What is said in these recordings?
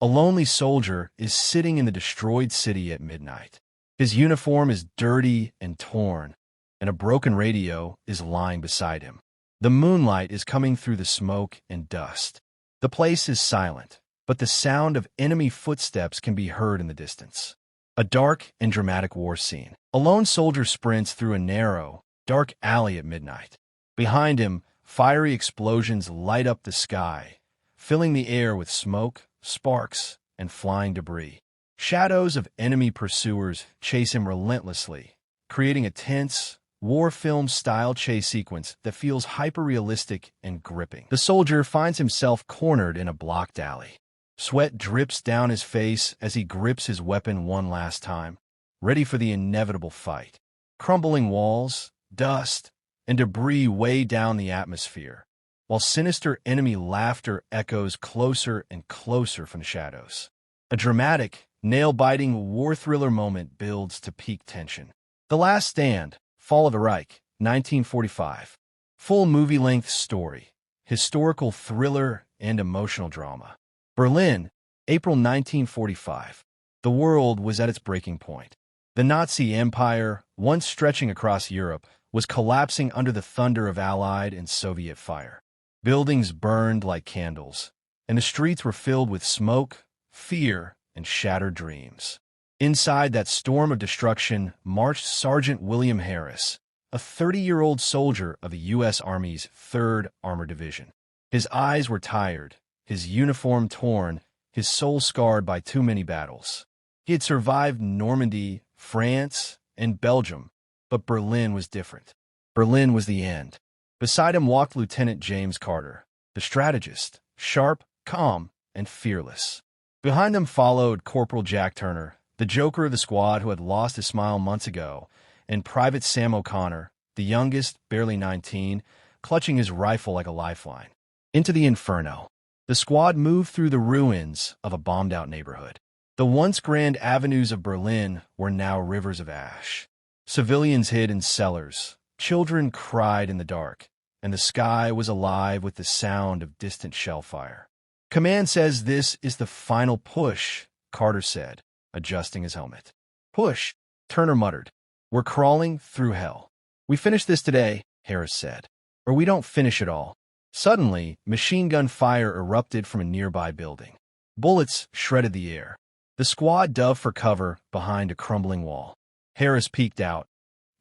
A lonely soldier is sitting in the destroyed city at midnight. His uniform is dirty and torn, and a broken radio is lying beside him. The moonlight is coming through the smoke and dust. The place is silent, but the sound of enemy footsteps can be heard in the distance. A dark and dramatic war scene. A lone soldier sprints through a narrow, dark alley at midnight. Behind him, fiery explosions light up the sky, filling the air with smoke, sparks, and flying debris. Shadows of enemy pursuers chase him relentlessly, creating a tense, war film-style chase sequence that feels hyper-realistic and gripping. The soldier finds himself cornered in a blocked alley. Sweat drips down his face as he grips his weapon one last time, ready for the inevitable fight. Crumbling walls, dust, and debris weigh down the atmosphere, while sinister enemy laughter echoes closer and closer from the shadows. A dramatic, nail-biting war thriller moment builds to peak tension. The Last Stand, Fall of the Reich, 1945. Full movie-length story, historical thriller, and emotional drama. Berlin, April 1945. The world was at its breaking point. The Nazi Empire, once stretching across Europe, was collapsing under the thunder of Allied and Soviet fire. Buildings burned like candles, and the streets were filled with smoke, fear, and shattered dreams. Inside that storm of destruction marched Sergeant William Harris, a 30-year-old soldier of the U.S. Army's 3rd Armored Division. His eyes were tired, his uniform torn, his soul scarred by too many battles. He had survived Normandy, France, and Belgium, but Berlin was different. Berlin was the end. Beside him walked Lieutenant James Carter, the strategist, sharp, calm, and fearless. Behind them followed Corporal Jack Turner, the joker of the squad who had lost his smile months ago, and Private Sam O'Connor, the youngest, barely 19, clutching his rifle like a lifeline. Into the inferno. The squad moved through the ruins of a bombed-out neighborhood. The once grand avenues of Berlin were now rivers of ash. Civilians hid in cellars, children cried in the dark, and the sky was alive with the sound of distant shell fire. "Command says this is the final push," Carter said, adjusting his helmet. "Push," Turner muttered. "We're crawling through hell. We finish this today," Harris said, "or we don't finish at all." Suddenly, machine gun fire erupted from a nearby building. Bullets shredded the air. The squad dove for cover behind a crumbling wall. Harris peeked out.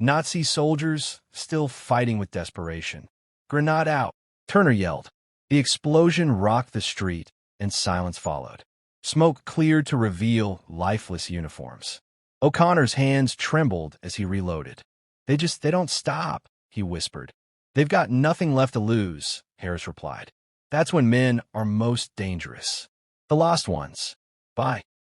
Nazi soldiers still fighting with desperation. "Grenade out!" Turner yelled. The explosion rocked the street, and silence followed. Smoke cleared to reveal lifeless uniforms. O'Connor's hands trembled as he reloaded. They don't stop," he whispered. "They've got nothing left to lose," Harris replied. "That's when men are most dangerous. The lost ones." Bye.